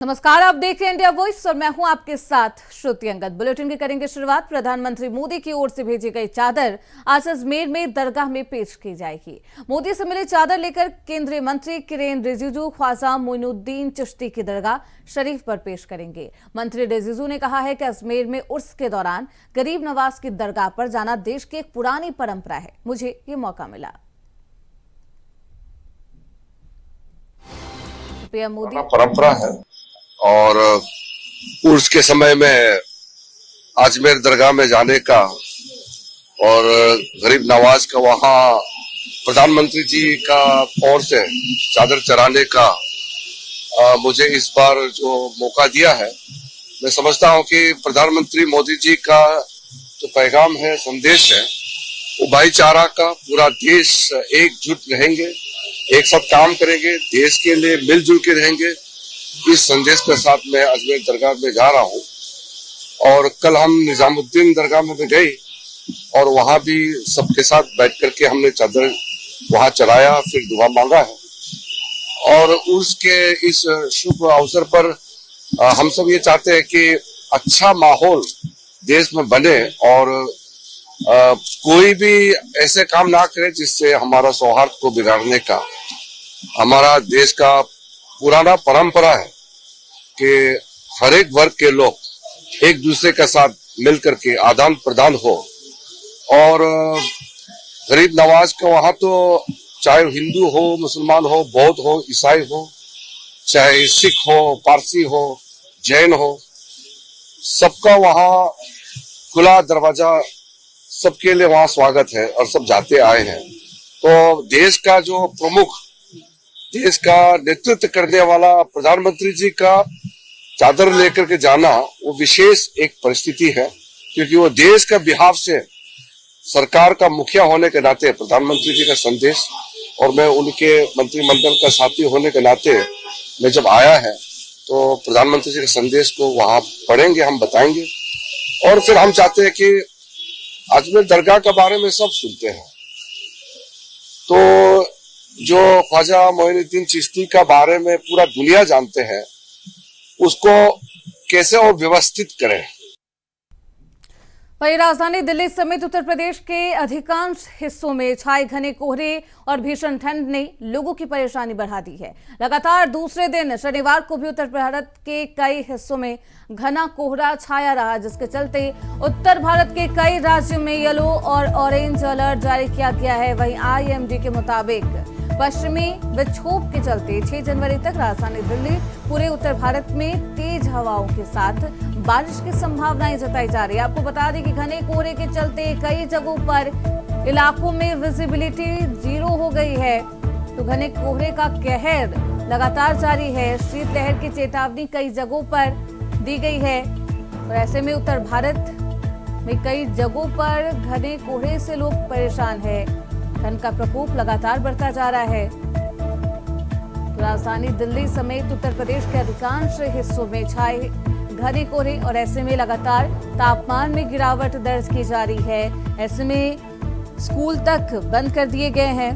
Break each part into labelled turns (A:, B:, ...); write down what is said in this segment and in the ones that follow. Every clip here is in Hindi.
A: नमस्कार, आप देख रहे हैं इंडिया वॉइस और मैं हूं आपके साथ श्रुति अंगद। बुलेटिन की करेंगे शुरुआत। प्रधानमंत्री मोदी की ओर से भेजी गई चादर आज अजमेर में दरगाह में पेश की जाएगी। मोदी से मिली चादर लेकर केंद्रीय मंत्री किरेन रिजिजू ख्वाजा मोइनुद्दीन चिश्ती की दरगाह शरीफ पर पेश करेंगे। मंत्री रिजिजू ने कहा है कि अजमेर में उर्स के दौरान गरीब नवाज की दरगाह पर जाना देश की एक पुरानी परंपरा है। मुझे ये मौका मिला। पीएम मोदी
B: परंपरा है और उर्स के समय में अजमेर दरगाह में जाने का और गरीब नवाज का वहाँ प्रधानमंत्री जी का ओर से चादर चढ़ाने का मुझे इस बार जो मौका दिया है, मैं समझता हूँ कि प्रधानमंत्री मोदी जी का जो पैगाम है, संदेश है, वो भाईचारा का, पूरा देश एकजुट रहेंगे, एक साथ काम करेंगे, देश के लिए मिलजुल के रहेंगे, इस संदेश के साथ मैं अजमेर दरगाह में जा रहा हूँ। और कल हम निजामुद्दीन दरगाह में गए और वहाँ भी सबके साथ बैठ करके हमने चादर वहाँ चढ़ाया, फिर दुआ मांगा है। और उसके इस शुभ अवसर पर हम सब ये चाहते हैं कि अच्छा माहौल देश में बने और कोई भी ऐसे काम ना करे जिससे हमारा सौहार्द को बिगाड़ने का। हमारा देश का पुराना परंपरा है कि हर एक वर्ग के लोग एक दूसरे के साथ मिलकर के आदान प्रदान हो। और गरीब नवाज का वहाँ तो चाहे हिंदू हो, मुसलमान हो, बौद्ध हो, ईसाई हो, चाहे सिख हो, पारसी हो, जैन हो, सबका वहाँ खुला दरवाजा, सबके लिए वहाँ स्वागत है और सब जाते आए हैं। तो देश का जो प्रमुख, देश का नेतृत्व करने वाला प्रधानमंत्री जी का चादर लेकर के जाना वो विशेष एक परिस्थिति है, क्योंकि वो देश का बिहाफ से सरकार का मुखिया होने के नाते प्रधानमंत्री जी का संदेश, और मैं उनके मंत्रिमंडल का साथी होने के नाते मैं जब आया है तो प्रधानमंत्री जी के संदेश को वहां पढ़ेंगे, हम बताएंगे। और फिर हम चाहते हैं कि अजमेर दरगाह के बारे में सब सुनते हैं, तो जो ख्वाजा मोइनुद्दीन चिश्ती का बारे में पूरा दुनिया जानते हैं, उसको कैसे और व्यवस्थित करें।
A: वहीं राजधानी दिल्ली समेत उत्तर प्रदेश के अधिकांश हिस्सों में छाए घने कोहरे और भीषण ठंड ने लोगों की परेशानी बढ़ा दी है। लगातार दूसरे दिन शनिवार को भी उत्तर भारत के कई हिस्सों में घना कोहरा छाया रहा, जिसके चलते उत्तर भारत के कई राज्यों में येलो और ऑरेंज अलर्ट जारी किया गया है। वहीं आईएमडी के मुताबिक पश्चिमी विक्षोभ के चलते 6 जनवरी तक राजधानी दिल्ली, पूरे उत्तर भारत में तेज हवाओं के साथ बारिश की संभावनाएं जताई जा रही है। आपको बता दें कि घने कोहरे के चलते कई जगहों पर इलाकों में विजिबिलिटी 0 हो गई है। तो घने कोहरे का कहर लगातार जारी है। शीतलहर की चेतावनी कई जगहों पर दी गई है और ऐसे में उत्तर भारत में कई जगहों पर घने कोहरे से लोग परेशान हैं। ठंड का प्रकोप लगातार बढ़ता जा रहा है। तो राजधानी दिल्ली समेत उत्तर प्रदेश के अधिकांश हिस्सों में छाए घने कोहरे और ऐसे में लगातार तापमान में गिरावट दर्ज की जा रही है। ऐसे में स्कूल तक बंद कर दिए गए हैं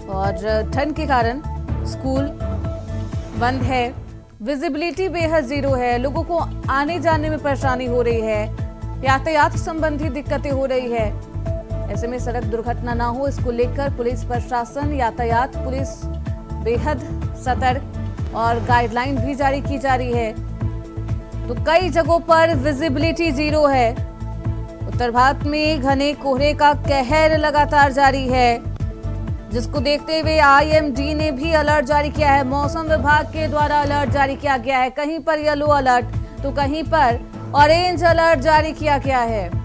A: और ठंड के कारण स्कूल बंद है। विजिबिलिटी बेहद 0 है। लोगों को आने जाने में परेशानी हो रही है। यातायात संबंधी दिक्कतें हो रही है। ऐसे में सड़क दुर्घटना ना हो, इसको लेकर पुलिस प्रशासन, यातायात पुलिस बेहद सतर्क और गाइडलाइन भी जारी की जा रही है। तो कई जगहों पर विजिबिलिटी 0 है। उत्तर भारत में घने कोहरे का कहर लगातार जारी है, जिसको देखते हुए आईएमडी ने भी अलर्ट जारी किया है। मौसम विभाग के द्वारा अलर्ट जारी किया गया है। कहीं पर येलो अलर्ट तो कहीं पर ऑरेंज अलर्ट जारी किया गया है।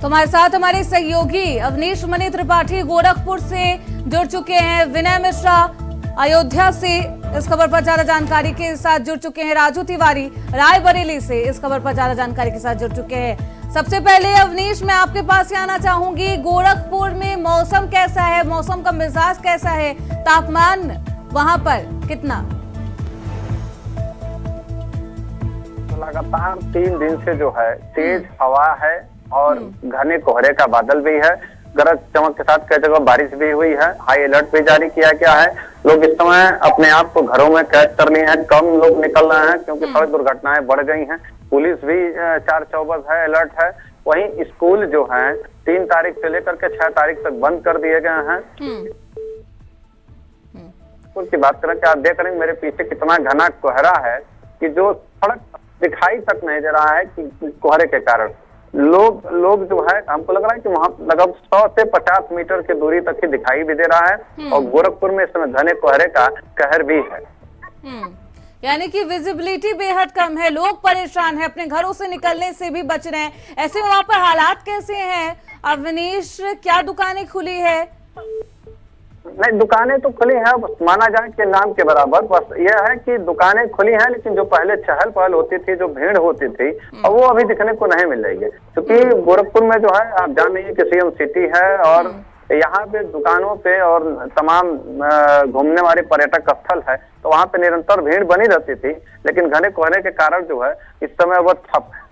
A: तो हमारे साथ हमारे सहयोगी अवनीश मनी त्रिपाठी गोरखपुर से जुड़ चुके हैं। विनय मिश्रा अयोध्या से इस खबर पर ज्यादा जानकारी के साथ जुड़ चुके हैं। राजू तिवारी रायबरेली से इस खबर पर ज्यादा जानकारी के साथ जुड़ चुके हैं। सबसे पहले अवनीश, मैं आपके पास ही आना चाहूंगी। गोरखपुर में मौसम कैसा है? मौसम का मिजाज कैसा है? तापमान वहां पर कितना?
C: लगातार 3 दिन से जो है तेज हवा है और घने कोहरे का बादल भी है। गरज चमक के साथ कई जगह बारिश भी हुई है। हाई अलर्ट भी जारी किया गया है। लोग इस समय अपने आप को घरों में कैद कर लिए हैं। कम लोग निकल रहे हैं क्योंकि सड़क दुर्घटनाएं बढ़ गई हैं। पुलिस भी 4/चौबस है, अलर्ट है। वहीं स्कूल जो है 3 तारीख से लेकर के 6 तारीख तक बंद कर दिए गए हैं। स्कूल की बात करें, क्या आप देख रहे हैं मेरे पीछे कितना घना कोहरा है कि जो सड़क दिखाई तक नहीं दे रहा है कि कोहरे के कारण लोग जो है, हमको लग रहा है कि वहां लगभग 100 से 50 मीटर की दूरी तक ही दिखाई भी दे रहा है। और गोरखपुर में इस समय घने कोहरे का कहर भी है।
A: यानी कि विजिबिलिटी बेहद कम है, लोग परेशान हैं, अपने घरों से निकलने से भी बच रहे हैं। ऐसे में वहां पर हालात कैसे हैं अवनीश? क्या दुकानें खुली है?
C: नहीं, दुकानें तो खुली हैं, माना जाए कि नाम के बराबर। बस यह है कि दुकानें खुली हैं, लेकिन जो पहले चहल पहल होती थी, जो भीड़ होती थी, अब वो अभी दिखने को नहीं मिल रही है। क्योंकि गोरखपुर में जो है, आप जान रही है कि सीएम सिटी है और यहाँ पे दुकानों पे और तमाम घूमने वाले पर्यटक स्थल है, तो वहाँ पे निरंतर भीड़ बनी रहती थी। लेकिन घने कोहरे के कारण जो है इस समय वो ठप है।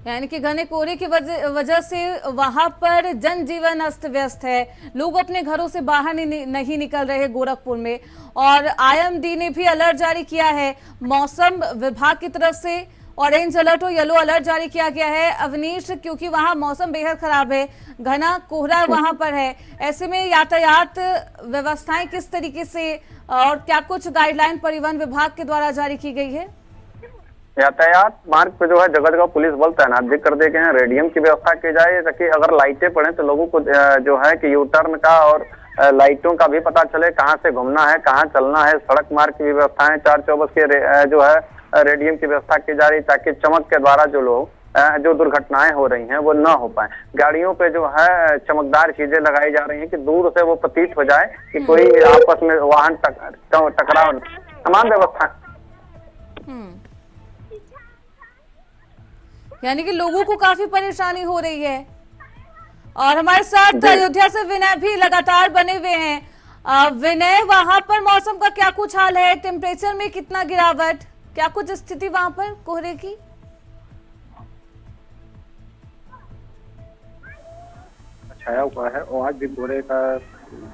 A: यानी कि घने कोहरे की वजह से वहां पर जनजीवन अस्त व्यस्त है। लोग अपने घरों से बाहर नहीं निकल रहे गोरखपुर में। और आईएमडी ने भी अलर्ट जारी किया है। मौसम विभाग की तरफ से ऑरेंज अलर्ट और येलो अलर्ट जारी किया गया है अवनीश, क्योंकि वहां मौसम बेहद खराब है, घना कोहरा वहां पर है। ऐसे में यातायात व्यवस्थाएं किस तरीके से और क्या कुछ गाइडलाइन परिवहन विभाग के द्वारा जारी की गई है?
C: यातायात मार्ग पे जो है जगह जगह पुलिस बल तैनात भी कर दिए गए हैं। रेडियम की व्यवस्था की जाए ताकि अगर लाइटें पड़े तो लोगों को जो है कि यू टर्न का और लाइटों का भी पता चले, कहाँ से घूमना है, कहाँ चलना है। सड़क मार्ग की व्यवस्थाएं 4/चौबस के जो है रेडियम की व्यवस्था की जा रही, ताकि चमक के द्वारा जो दुर्घटनाएं हो रही हैं वो न हो पाए। गाड़ियों पे जो है चमकदार चीजें लगाई जा रही हैं कि दूर से वो प्रतीत हो जाए कि कोई आपस में वाहन टकराव, तमाम व्यवस्था।
A: यानी कि लोगों को काफी परेशानी हो रही है। और हमारे साथ अयोध्या से विनय भी लगातार बने हुए हैं। विनय, वहां पर मौसम का क्या कुछ हाल है? टेम्परेचर में कितना गिरावट, क्या कुछ स्थिति वहां पर कोहरे की?
D: छाया हुआ है और आज भी कोहरे का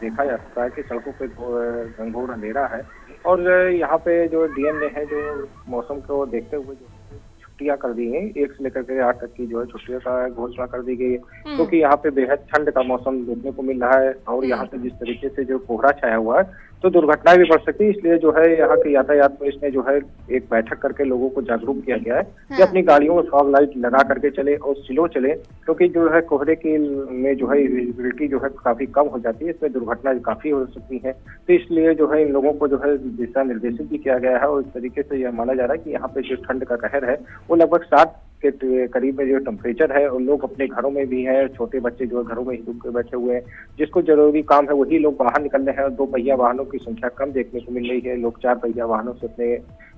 D: देखा जा सकता है कि सड़कों पे घनघोर अंधेरा है। और यहाँ पे जो डीएम ने है जो मौसम को देखते हुए जो छुट्टियां कर दी हैं, 1 से लेकर के 8 तक की जो है छुट्टियों का घोषणा कर दी गई है, क्योंकि यहाँ पे बेहद ठंड का मौसम देखने को मिल रहा है। और यहाँ पे जिस तरीके से जो कोहरा छाया हुआ है तो दुर्घटनाएं भी बढ़ सकती है। इसलिए जो है यहाँ के यातायात में इसने जो है एक बैठक करके लोगों को जागरूक किया गया है कि अपनी गाड़ियों में फॉग लाइट लगा करके चले और स्लो चले, क्योंकि जो है कोहरे की में जो है विजिबिलिटी जो है काफी कम हो जाती है, इसमें दुर्घटना काफी हो सकती है। तो इसलिए जो है इन लोगों को जो है दिशा निर्देशित भी किया गया है। और इस तरीके से यह माना जा रहा है कि यहाँ पे जो ठंड का कहर है वो लगभग 7 के करीब में जो टेम्परेचर है, और लोग अपने घरों में भी हैं। छोटे बच्चे जो है घरों में ही रुक के बैठे हुए हैं। जिसको जरूरी काम है वही लोग बाहर निकल रहे हैं। 2 पहिया वाहनों की संख्या कम देखने को मिल रही है। लोग 4 पहिया वाहनों से अपने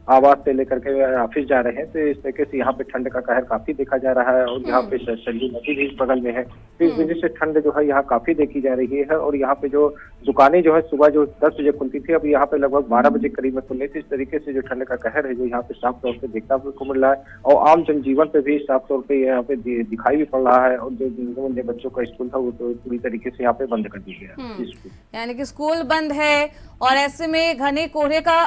D: आवास से लेकर के ऑफिस जा रहे हैं। तो इस तरीके से यहाँ पे ठंड का कहर काफी देखा जा रहा है। और यहाँ पे सरयू नदी भी बगल में है, तो इस वजह से ठंड जो है यहाँ काफी देखी जा रही है। और यहाँ पे जो दुकानें जो है सुबह जो 10 बजे खुलती थी, अब यहाँ पे लगभग 12 बजे करीब में खुलने थी। इस तरीके से जो ठंड का कहर है जो यहाँ पे साफ तौर पर देखने को मिल रहा है। और आम जनजीवन पे भी साफ तौर पर यहाँ पे दिखाई भी पड़ रहा है। और जो बच्चों का स्कूल था वो तो पूरी तरीके से यहाँ पे बंद कर दिया गया,
A: यानी कि स्कूल बंद है। और ऐसे में घने कोहरे का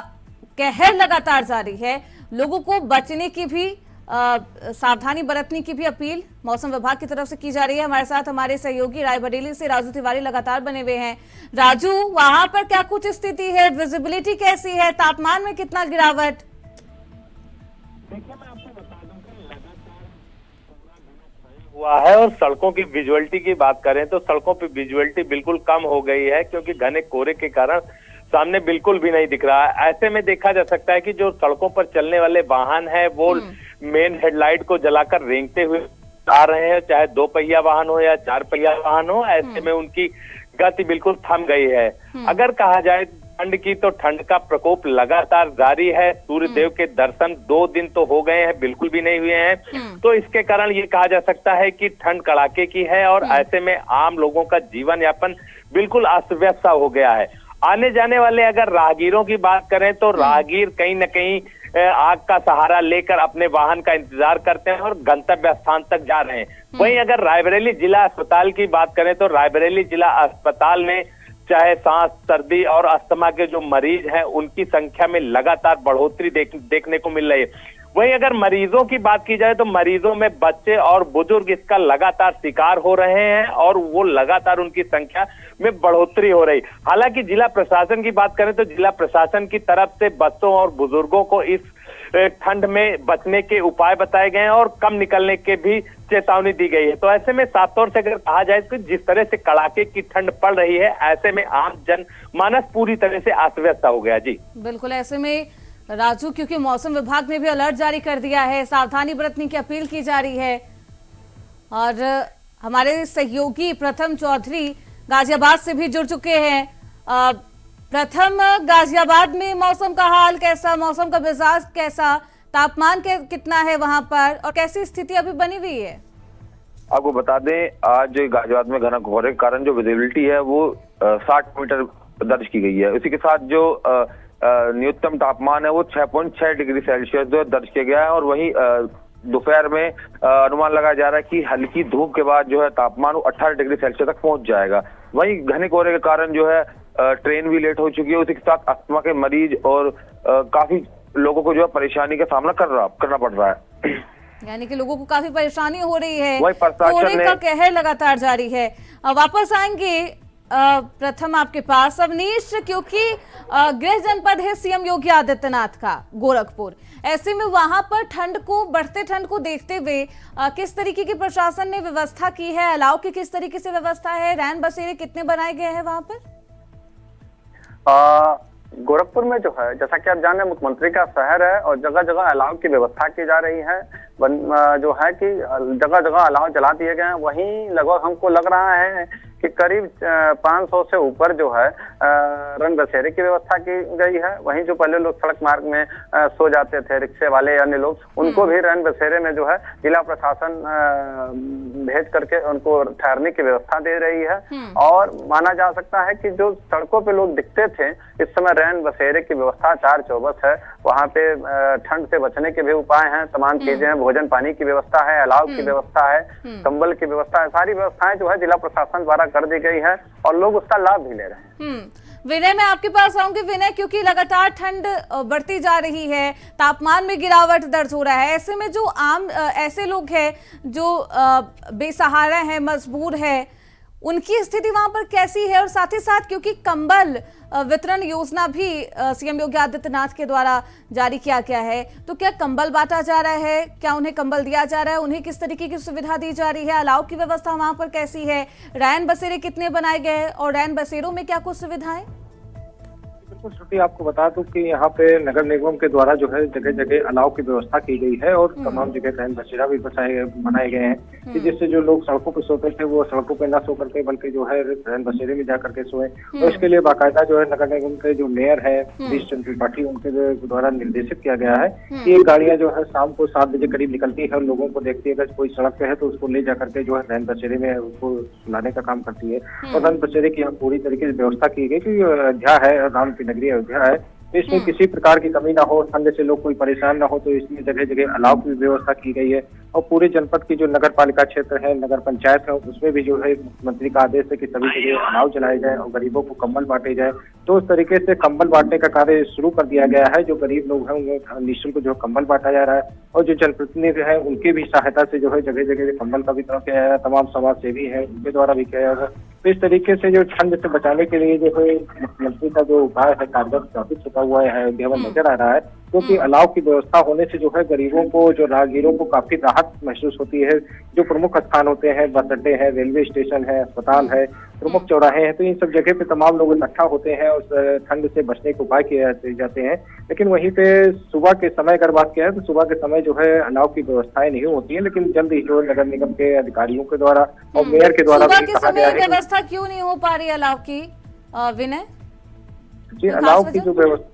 A: कहर लगातार जारी है। लोगों को बचने की भी सावधानी बरतने की भी अपील मौसम विभाग की तरफ से की जा रही है। हमारे साथ हमारे सहयोगी रायबरेली से राजू तिवारी लगातार बने हुए हैं। राजू, वहां पर क्या कुछ स्थिति है? विजिबिलिटी कैसी है? तापमान में कितना गिरावट?
E: देखिए, मैं आपको बता दूं कि लगातार हुआ है। और सड़कों की विजुअलिटी की बात करें तो सड़कों पे विजुअलिटी बिल्कुल कम हो गई है, क्योंकि घने कोहरे के कारण सामने बिल्कुल भी नहीं दिख रहा है। ऐसे में देखा जा सकता है कि जो सड़कों पर चलने वाले वाहन है वो मेन हेडलाइट को जलाकर रेंगते हुए आ रहे हैं, चाहे 2 पहिया वाहन हो या 4 पहिया वाहन हो। ऐसे में उनकी गति बिल्कुल थम गई है। अगर कहा जाए ठंड की, तो ठंड का प्रकोप लगातार जारी है। सूर्य देव के दर्शन 2 दिन तो हो गए हैं, बिल्कुल भी नहीं हुए हैं। तो इसके कारण ये कहा जा सकता है कि ठंड कड़ाके की है। और ऐसे में आम लोगों का जीवन यापन बिल्कुल अस्त व्यस्त सा हो गया है। आने जाने वाले अगर राहगीरों की बात करें तो राहगीर कहीं न कहीं आग का सहारा लेकर अपने वाहन का इंतजार करते हैं और गंतव्य स्थान तक जा रहे हैं। वहीं अगर रायबरेली जिला अस्पताल की बात करें तो रायबरेली जिला अस्पताल में चाहे सांस, सर्दी और अस्थमा के जो मरीज हैं उनकी संख्या में लगातार बढ़ोतरी देखने को मिल रही है। वहीं अगर मरीजों की बात की जाए तो मरीजों में बच्चे और बुजुर्ग इसका लगातार शिकार हो रहे हैं और वो लगातार उनकी संख्या में बढ़ोतरी हो रही। हालांकि जिला प्रशासन की बात करें तो जिला प्रशासन की तरफ से बच्चों और बुजुर्गों को इस ठंड में बचने के उपाय बताए गए हैं और कम निकलने के भी चेतावनी दी गई है। तो ऐसे में साफ तौर से अगर कहा जाए तो जिस तरह से कड़ाके की ठंड पड़ रही है, ऐसे में आम जन मानस पूरी तरह से अस्त व्यस्त हो गया। जी
A: बिल्कुल, ऐसे में राजू, क्योंकि मौसम विभाग ने भी अलर्ट जारी कर दिया है, सावधानी बरतने की अपील की जा रही है। और हमारे सहयोगी प्रथम चौधरी गाजियाबाद से भी जुड़ चुके हैं। प्रथम, गाजियाबाद में मौसम का हाल कैसा, मौसम का मिजाज कैसा, तापमान कितना है वहां पर और कैसी स्थिति अभी बनी हुई है?
F: आपको बता दें, आज गाजियाबाद में घना कोहरे के कारण जो विजिबिलिटी है वो 60 मीटर दर्ज की गई है। उसी के साथ जो न्यूनतम तापमान है वो 6.6 डिग्री सेल्सियस जो दर्ज किया गया है। और वहीं दोपहर में अनुमान लगाया जा रहा है कि हल्की धूप के बाद जो है तापमान वो 18 डिग्री सेल्सियस तक पहुंच जाएगा। वहीं घने कोहरे के कारण जो है ट्रेन भी लेट हो चुकी है। उसी के साथ अस्थमा के मरीज और काफी लोगों को जो है परेशानी का सामना करना पड़ रहा है।
A: यानी कि लोगों को काफी परेशानी हो रही है,
F: वही
A: कोहरे का कहर लगातार जारी है। वापस आएंगे प्रथम आपके पास अवनीश, क्योंकि गृह जनपद है सीएम योगी आदित्यनाथ का गोरखपुर, ऐसे में वहां पर बढ़ते ठंड को देखते हुए किस तरीके की प्रशासन ने व्यवस्था की है, अलाव की किस तरीके से व्यवस्था है, रैन बसेरे कितने बनाए गए हैं वहां पर?
C: गोरखपुर में जो है, जैसा कि आप जान रहे हैं, मुख्यमंत्री का शहर है और जगह जगह अलाव की व्यवस्था की जा रही है। जो है कि जगह जगह अलाव जला दिए गए हैं। वहीं लगभग हमको लग रहा है कि करीब 500 से ऊपर जो है रन बसेरे की व्यवस्था की गई है। वहीं जो पहले लोग सड़क मार्ग में सो जाते थे, रिक्शे वाले अन्य लोग, उनको भी रन बसेरे में जो है जिला प्रशासन भेज करके उनको ठहरने की व्यवस्था दे रही है। और माना जा सकता है कि जो सड़कों पे लोग दिखते थे, इस समय रैन बसेरे की व्यवस्था 4 चौबस है। वहाँ पे ठंड से बचने के भी उपाय हैं, तमाम चीजें हैं, भोजन पानी की व्यवस्था है, अलाव की व्यवस्था है, कंबल की व्यवस्था है। सारी व्यवस्थाएं जो है जिला प्रशासन द्वारा कर दी गई है और लोग उसका लाभ भी ले रहे हैं।
A: विनय, मैं आपके पास आऊंगी। विनय, क्योंकि लगातार ठंड बढ़ती जा रही है, तापमान में गिरावट दर्ज हो रहा है, ऐसे में जो आम ऐसे लोग हैं जो बेसहारा है, मजबूर है, उनकी स्थिति वहां पर कैसी है? और साथ ही साथ क्योंकि कंबल वितरण योजना भी सीएम योगी आदित्यनाथ के द्वारा जारी किया गया है, तो क्या कंबल बांटा जा रहा है, क्या उन्हें कंबल दिया जा रहा है, उन्हें किस तरीके की सुविधा दी जा रही है, अलाव की व्यवस्था वहां पर कैसी है, रैन बसेरे कितने बनाए गए हैं और रैन बसेरों में क्या कुछ सुविधाएं?
D: बिल्कुल श्रुति, आपको बता दूं कि यहाँ पे नगर निगम के द्वारा जो है जगह जगह अलाव की व्यवस्था की गई है और तमाम जगह रैन बसेरा भी बनाए गए हैं कि जिससे जो लोग सड़कों पर सोते थे वो सड़कों पे ना सो करके बल्कि जो है रैन बसेरे में जा करके सोए। और इसके लिए बाकायदा जो है नगर निगम के जो मेयर है हरीश चंद्र त्रिपाठी, उनके द्वारा निर्देशित किया गया है कि ये गाड़ियां जो है शाम को 7 बजे करीब निकलती है और लोगों को देखती है, अगर कोई सड़क पे है तो उसको ले जा करके जो है रैन बसेरे में उसको सुलाने का काम करती है। और रैन बसेरे की पूरी तरीके से व्यवस्था की गई कि अयोध्या है, राम की नगरी अयोध्या है, तो इसमें किसी प्रकार की कमी ना हो, ठंड से लोग कोई परेशान ना हो, तो इसमें जगह जगह अलाव की व्यवस्था की गई है। और पूरे जनपद की जो नगर पालिका क्षेत्र है, नगर पंचायत है, उसमें भी जो है मुख्यमंत्री का आदेश है कि सभी जगह अलाव जलाए जाए और गरीबों को कंबल बांटे जाए। तो उस तरीके से कंबल बांटने का कार्य शुरू कर दिया गया है। जो गरीब लोग हैं उन्हें निःशुल्क जो कंबल बांटा जा रहा है और जो जनप्रतिनिधि है उनकी भी सहायता से जो है जगह जगह कंबल का वितरण किया जा रहा है। तमाम समाज सेवी है उनके द्वारा भी किया जा रहा है। तो इस तरीके से जो ठंड से बचाने के लिए जो है मुख्यमंत्री का जो उपाय है कारगर साबित होता हुआ है अयोध्या में नजर आ रहा है, क्योंकि अलाव की व्यवस्था होने से जो है गरीबों को, जो राहगीरों को काफी राहत महसूस होती है। जो प्रमुख स्थान होते हैं, बस अड्डे हैं, रेलवे स्टेशन है, अस्पताल है, प्रमुख चौराहे हैं, तो इन सब जगह पे तमाम लोग इकट्ठा होते हैं और ठंड से बचने के उपाय किए जाते हैं। लेकिन वहीं पे सुबह के समय अगर बात किया है तो सुबह के समय जो है अलाव की व्यवस्थाएं नहीं होती है, लेकिन जल्द ही जो नगर निगम के अधिकारियों के द्वारा और मेयर के द्वारा भी कहा गया है।
A: व्यवस्था क्यों नहीं हो पा रही अलाव की, विनय?
D: जी, अलाव की जो व्यवस्था,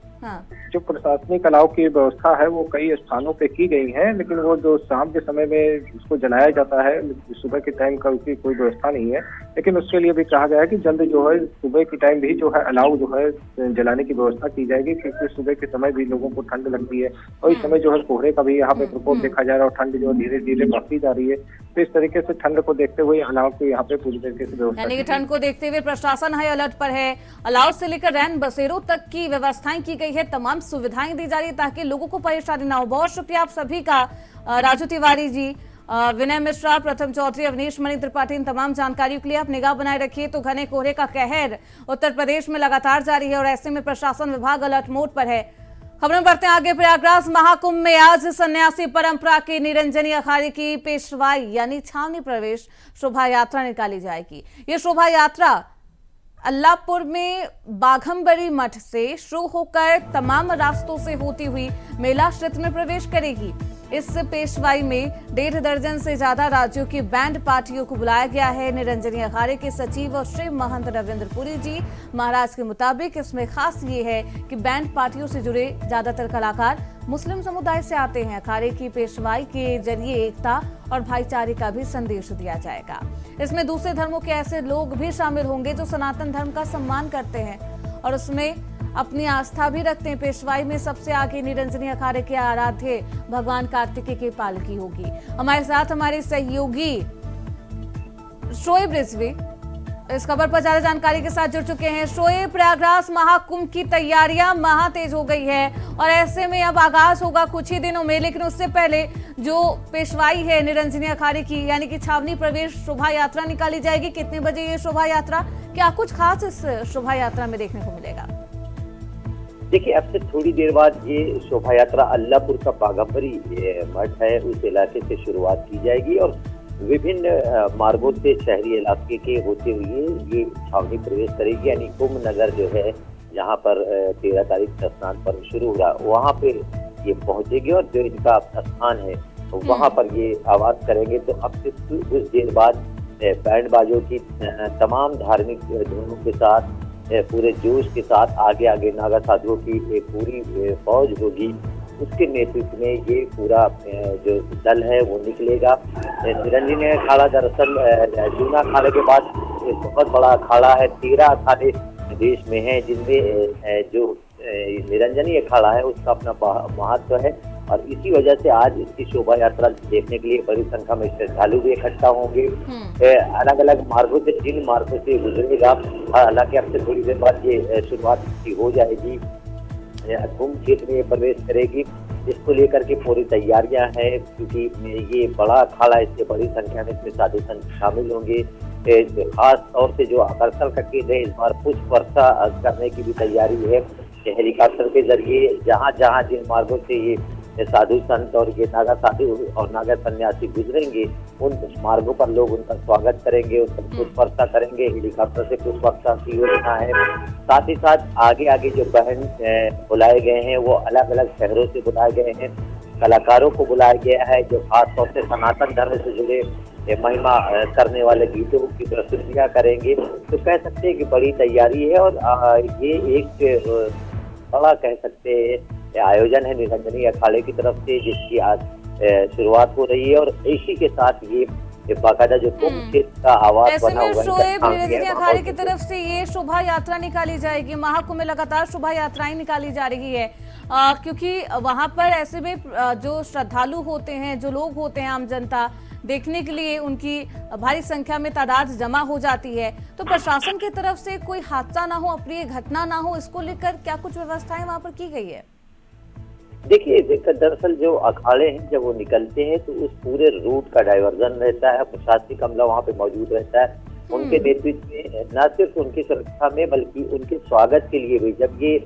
D: जो प्रशासनिक अलाव की व्यवस्था है वो कई स्थानों पे की गई है, लेकिन वो जो शाम के समय में उसको जलाया जाता है, सुबह के टाइम का उसकी कोई व्यवस्था नहीं है। लेकिन उसके लिए भी कहा गया है कि जल्द जो है सुबह की टाइम भी जो है अलाव जो है जलाने की व्यवस्था की जाएगी, क्योंकि सुबह के समय भी लोगों को ठंड लगती है और इस समय जो है कोहरे का भी यहाँ पे प्रकोप देखा जा रहा है और ठंड जो है धीरे धीरे बढ़ती जा रही है। तो इस तरीके से ठंड को देखते हुए अलाव को यहाँ पे पूरी तरीके से व्यवस्था
A: यानी कि
D: की गई
A: ठंड को देखते हुए प्रशासन हाई अलर्ट पर है। अलाव से लेकर रैन बसेरों तक की व्यवस्थाएं की गई है, तमाम सुविधाएं दी जा रही है ताकि लोगों को परेशानी ना हो। बहुत शुक्रिया आप सभी का, राजू तिवारी जी, विनय मिश्रा, प्रथम चौधरी, अवनीश मणि त्रिपाठी, इन तमाम जानकारियों के लिए आप निगाह बनाए रखिए। तो घने कोहरे का कहर उत्तर प्रदेश में लगातार जारी है और ऐसे में प्रशासन विभाग अलर्ट मोड पर है। खबरें बढ़ते हैं आगे। प्रयागराज महाकुंभ में आज सन्यासी परंपरा की निरंजनी अखाड़े की पेशवाई यानी छावनी प्रवेश शोभा यात्रा निकाली जाएगी। ये शोभा यात्रा अल्लाहपुर में बाघंबरी मठ से शुरू होकर तमाम रास्तों से होती हुई मेला क्षेत्र में प्रवेश करेगी। इस पेशवाई में 1.5 दर्जन से ज्यादा राज्यों की बैंड पार्टियों को बुलाया गया है। निरंजनी अखाड़े के सचिव और श्री महंत रविंद्र पुरी जी महाराज के मुताबिक इसमें खास ये है कि बैंड पार्टियों से जुड़े ज्यादातर कलाकार मुस्लिम समुदाय से आते हैं। अखाड़े की पेशवाई के जरिए एकता और भाईचारे का भी संदेश दिया जाएगा। इसमें दूसरे धर्मों के ऐसे लोग भी शामिल होंगे जो सनातन धर्म का सम्मान करते हैं और उसमें अपनी आस्था भी रखते हैं। पेशवाई में सबसे आगे निरंजनी अखाड़े के आराध्य भगवान कार्तिकेय की पालकी होगी। हमारे साथ हमारे सहयोगी शोएब रिजवी इस खबर पर ज्यादा जानकारी के साथ जुड़ चुके हैं। शोएब, प्रयागराज महाकुंभ की तैयारियां महा तेज हो गई है और ऐसे में अब आगाज होगा कुछ ही दिनों में, लेकिन उससे पहले जो पेशवाई है निरंजनी अखाड़े की यानी कि छावनी प्रवेश शोभा यात्रा निकाली जाएगी। कितने बजे ये शोभा यात्रा, क्या कुछ खास इस शोभा यात्रा में देखने को मिलेगा?
G: देखिए, अब से थोड़ी देर बाद ये शोभा यात्रा अल्लाहपुर का बाघंबरी मठ है उस इलाके से शुरुआत की जाएगी और विभिन्न मार्गों से शहरी इलाके के होते हुए ये छावनी प्रवेश करेगी। यानी कुंभ नगर जो है जहाँ पर 13 तारीख का स्नान पर्व शुरू होगा वहाँ पे ये पहुँचेगी और जो इनका स्थान है वहाँ पर ये आवाज करेंगे। तो अब से कुछ देर बाद बैंड बाजों की तमाम धार्मिक धुनों के साथ पूरे जोश के साथ आगे आगे नागा साधुओं की पूरी फौज होगी। उसके नेतृत्व में ये पूरा जो दल है वो निकलेगा। निरंजनी अखाड़ा दरअसल जूना अखाड़े के बाद एक बहुत बड़ा अखाड़ा है। 13 अखाड़े देश में हैं जिनमें जो निरंजनी अखाड़ा है उसका अपना महत्व है और इसी वजह से आज इसकी शोभा यात्रा देखने के लिए बड़ी संख्या में श्रद्धालु भी इकट्ठा होंगे। अलग अलग मार्गों से, जिन मार्गों से गुजरेगा, हालांकि अब से थोड़ी देर बाद ये शुरुआत हो जाएगी। कुंभ क्षेत्र में प्रवेश करेगी, इसको लेकर के पूरी तैयारियां हैं क्योंकि ये बड़ा अखाड़ा है, इससे बड़ी संख्या में इसमें साधु संत शामिल होंगे। खास तौर से जो आकर्षण का केंद्र है इस बार पुष्प वर्षा करने की भी तैयारी है। हेलीकॉप्टर के जरिए जहाँ जहाँ जिन मार्गों से ये साधु संत और ये नागा साधु और नागा सन्यासी गुजरेंगे उन मार्गों पर लोग उनका स्वागत करेंगे, उन पर पुष्प वर्षा करेंगे। हेलीकॉप्टर से पुष्प वर्षा की योजना है। साथ ही साथ आगे आगे जो बहन बुलाए गए हैं वो अलग अलग शहरों से बुलाए गए हैं। कलाकारों को बुलाया गया है जो खास तौर से सनातन धर्म से जुड़े महिमा करने वाले गीतों की प्रस्तुतियाँ करेंगे। तो कह सकते हैं कि बड़ी तैयारी है और ये एक बड़ा कह सकते हैं आयोजन है निरंजनी अखाड़े की तरफ से जिसकी आज शुरुआत हो रही है और इसी के साथ ये बाकायदा जो कुंभ क्षेत्र का आवाज बना हुआ है।
A: निरंजनी अखाड़े की तरफ से ये शोभा यात्रा निकाली जाएगी। महाकुंभ में लगातार शोभा यात्राएं निकाली जा रही है क्योंकि वहां पर ऐसे में जो श्रद्धालु होते हैं, जो लोग होते हैं, आम जनता देखने के लिए उनकी भारी संख्या में तादाद जमा हो जाती है। तो प्रशासन की तरफ से कोई हादसा ना हो, अप्रिय घटना ना हो, इसको लेकर क्या कुछ व्यवस्थाएं वहां पर की गई है?
G: देखिए, दरअसल जो अखाड़े हैं जब वो निकलते हैं तो उस पूरे रूट का डायवर्जन रहता है। प्रशासनिक अमला वहाँ पे मौजूद रहता है। उनके नेतृत्व में न सिर्फ उनकी सुरक्षा में बल्कि उनके स्वागत के लिए भी जब ये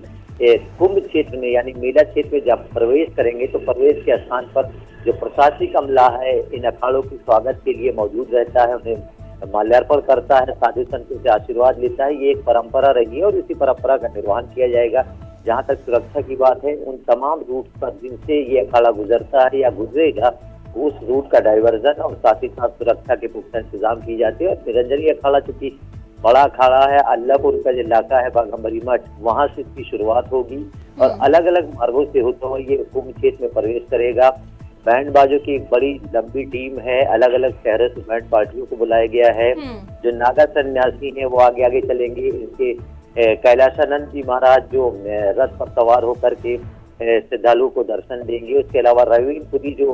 G: कुंभ क्षेत्र में यानी मेला क्षेत्र में जब प्रवेश करेंगे तो प्रवेश के स्थान पर जो प्रशासनिक अमला है इन अखाड़ों के स्वागत के लिए मौजूद रहता है, उन्हें माल्यार्पण करता है, साधु संतों से आशीर्वाद लेता है। ये एक परंपरा रही है और इसी परंपरा का निर्वहन किया जाएगा। जहाँ तक सुरक्षा की बात है, उन तमाम रूट पर जिनसे ये अखाड़ा गुजरता है या गुजरेगा उस रूट का डायवर्जन और साथ ही साथ सुरक्षा के पुख्ता इंतजाम किए जाते हैं। और निरंजनी अखाड़ा चूंकि बड़ा अखाड़ा है, अल्लाहपुर का जो इलाका है बाघंबरी मठ, वहां से इसकी शुरुआत होगी और अलग अलग मार्गों से होता हुआ ये कुंभ क्षेत्र में प्रवेश करेगा। बैंड बाजों की एक बड़ी लंबी टीम है, अलग अलग शहरों से बैंड पार्टियों को बुलाया गया है। जो नागा सन्यासी हैं वो आगे आगे चलेंगे। इसके कैलाशानंद जी महाराज जो रथ पर सवार होकर के श्रद्धालुओं को दर्शन देंगे। उसके अलावा रविंद्रपुरी जो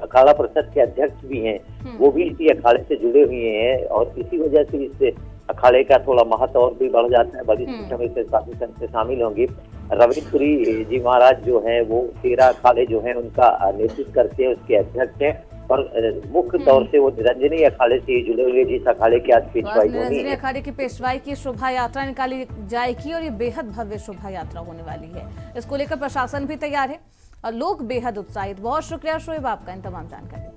G: अखाड़ा परिषद के अध्यक्ष भी हैं, वो भी इसी अखाड़े से जुड़े हुए हैं और इसी वजह से इस अखाड़े का थोड़ा महत्व और भी बढ़ जाता है। बड़ी संख्या में इससे काफी संख्या शामिल होंगे। रविंद्रपुरी जी महाराज जो है वो 13 अखाड़े जो है उनका नेतृत्व करते हैं, उसके अध्यक्ष हैं और मुख्य तौर से वो निरंजनी अखाड़े से जुड़े हुए जिस अखाड़े की आज पेशवाई होनी
A: निरंजनी
G: है।
A: अखाड़े की पेशवाई की शोभा यात्रा निकाली जाएगी और ये बेहद भव्य शोभा यात्रा होने वाली है। इसको लेकर प्रशासन भी तैयार है और लोग बेहद उत्साहित। बहुत शुक्रिया शोएब आपका इन तमाम जानकारी।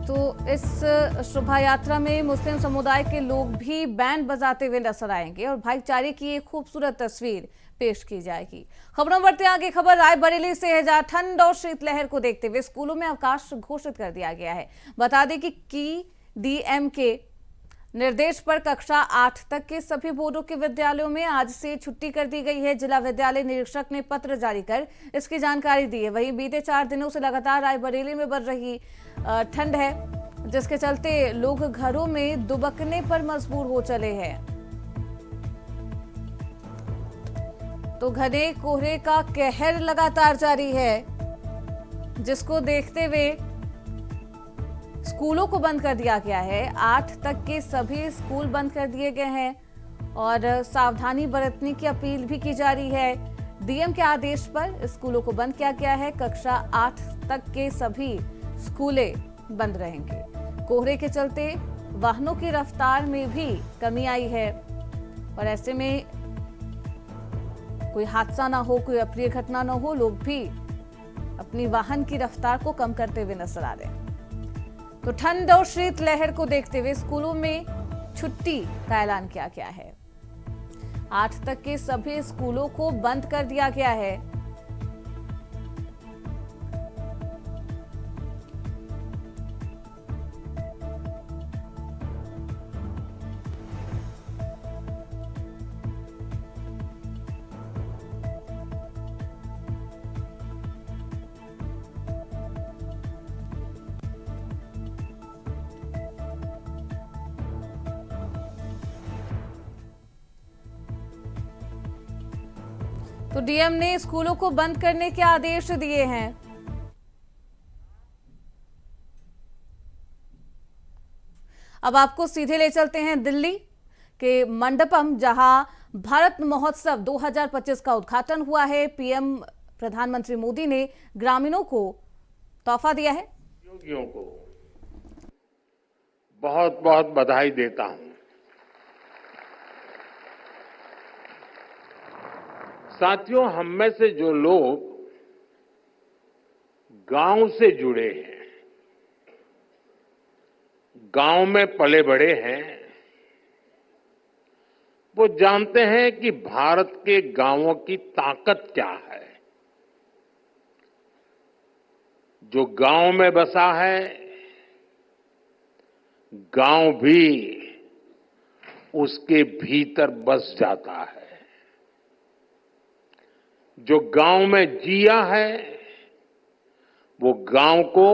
A: तो इस शोभा यात्रा में मुस्लिम समुदाय के लोग भी बैंड बजाते हुए नजर आएंगे और भाईचारे की एक खूबसूरत तस्वीर पेश की जाएगी। खबरों बढ़ते आगे, खबर रायबरेली से है जहां ठंड और शीतलहर को देखते हुए स्कूलों में अवकाश घोषित कर दिया गया है। बता दें कि डीएम के निर्देश पर कक्षा 8 तक के सभी बोर्डों के विद्यालयों में आज से छुट्टी कर दी गई है। जिला विद्यालय निरीक्षक ने पत्र जारी कर इसकी जानकारी दी है। वहीं बीते 4 दिनों से लगातार रायबरेली में बढ़ रही ठंड है, जिसके चलते लोग घरों में दुबकने पर मजबूर हो चले हैं। तो घने कोहरे का कहर लगातार जारी है, जिसको देखते हुए स्कूलों को बंद कर दिया गया है। 8 तक के सभी स्कूल बंद कर दिए गए हैं और सावधानी बरतने की अपील भी की जा रही है। डीएम के आदेश पर स्कूलों को बंद किया गया है। कक्षा 8 तक के सभी स्कूलें बंद रहेंगे। कोहरे के चलते वाहनों की रफ्तार में भी कमी आई है और ऐसे में कोई हादसा ना हो, कोई अप्रिय घटना ना हो, लोग भी अपनी वाहन की रफ्तार को कम करते हुए नजर आ रहे हैं। तो ठंड और शीतलहर को देखते हुए स्कूलों में छुट्टी का ऐलान किया गया है। 8 तक के सभी स्कूलों को बंद कर दिया गया है। तो डीएम ने स्कूलों को बंद करने के आदेश दिए हैं। अब आपको सीधे ले चलते हैं दिल्ली के मंडपम, जहां भारत महोत्सव 2025 का उद्घाटन हुआ है। पीएम प्रधानमंत्री मोदी ने ग्रामीणों को तोहफा दिया है।
H: उद्योगियों को बहुत बहुत बधाई देता हूं। साथियों, हम में से जो लोग गांव से जुड़े हैं, गांव में पले बड़े हैं, वो जानते हैं कि भारत के गांवों की ताकत क्या है। जो गांव में बसा है, गांव भी उसके भीतर बस जाता है। जो गांव में जिया है, वो गांव को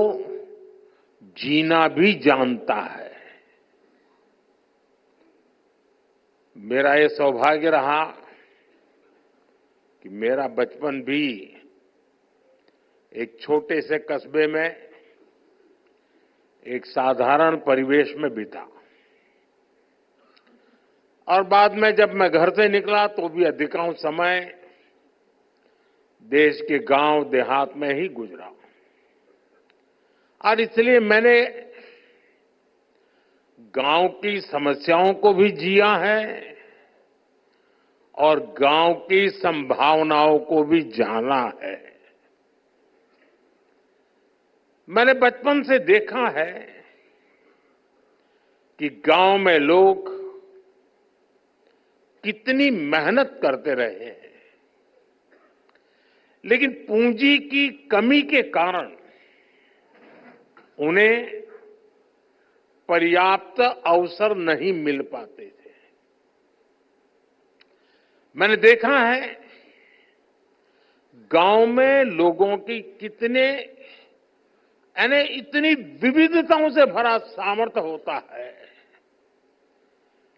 H: जीना भी जानता है। मेरा ये सौभाग्य रहा कि मेरा बचपन भी एक छोटे से कस्बे में एक साधारण परिवेश में बीता और बाद में जब मैं घर से निकला तो भी अधिकांश समय देश के गांव देहात में ही गुजरा। और इसलिए मैंने गांव की समस्याओं को भी जिया है और गांव की संभावनाओं को भी जाना है। मैंने बचपन से देखा है कि गांव में लोग कितनी मेहनत करते रहे हैं, लेकिन पूंजी की कमी के कारण उन्हें पर्याप्त अवसर नहीं मिल पाते थे। मैंने देखा है गांव में लोगों की कितने यानी इतनी विविधताओं से भरा सामर्थ्य होता है,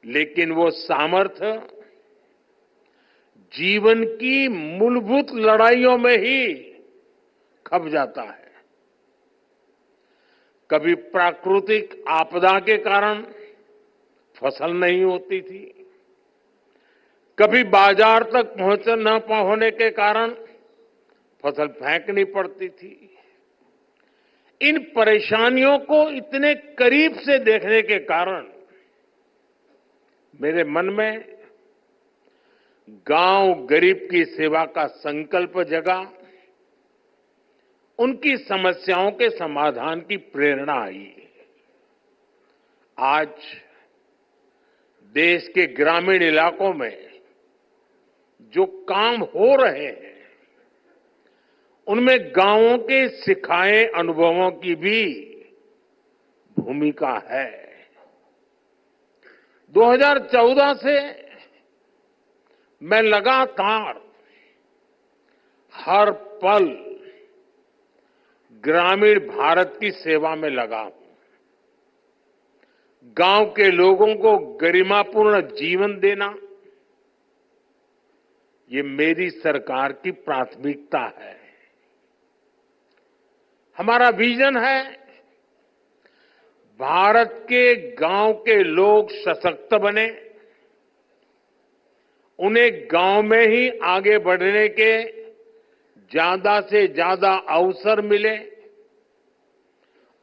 H: लेकिन वो सामर्थ्य जीवन की मूलभूत लड़ाइयों में ही खप जाता है। कभी प्राकृतिक आपदा के कारण फसल नहीं होती थी, कभी बाजार तक न होने के कारण फसल फेंकनी पड़ती थी। इन परेशानियों को इतने करीब से देखने के कारण मेरे मन में गांव गरीब की सेवा का संकल्प जगा, उनकी समस्याओं के समाधान की प्रेरणा आई। आज देश के ग्रामीण इलाकों में जो काम हो रहे हैं, उनमें गांवों के सिखाए अनुभवों की भी भूमिका है। 2014 से मैं लगातार हर पल ग्रामीण भारत की सेवा में लगा हूं। गांव के लोगों को गरिमापूर्ण जीवन देना, ये मेरी सरकार की प्राथमिकता है। हमारा विजन है भारत के गांव के लोग सशक्त बने, उन्हें गांव में ही आगे बढ़ने के ज्यादा से ज्यादा अवसर मिले,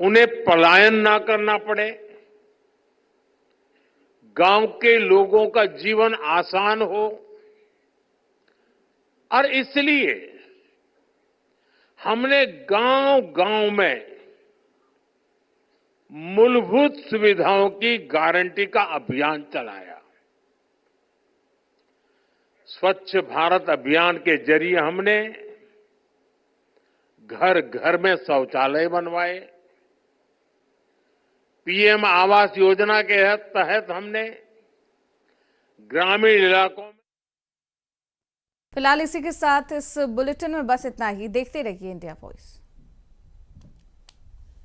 H: उन्हें पलायन ना करना पड़े, गांव के लोगों का जीवन आसान हो। और इसलिए हमने गांव-गांव में मूलभूत सुविधाओं की गारंटी का अभियान चलाया। स्वच्छ भारत अभियान के जरिए हमने घर घर में शौचालय बनवाए। पीएम आवास योजना के तहत हमने ग्रामीण इलाकों में।
A: फिलहाल इसी के साथ इस बुलेटिन में बस इतना ही। देखते रहिए इंडिया वॉइस।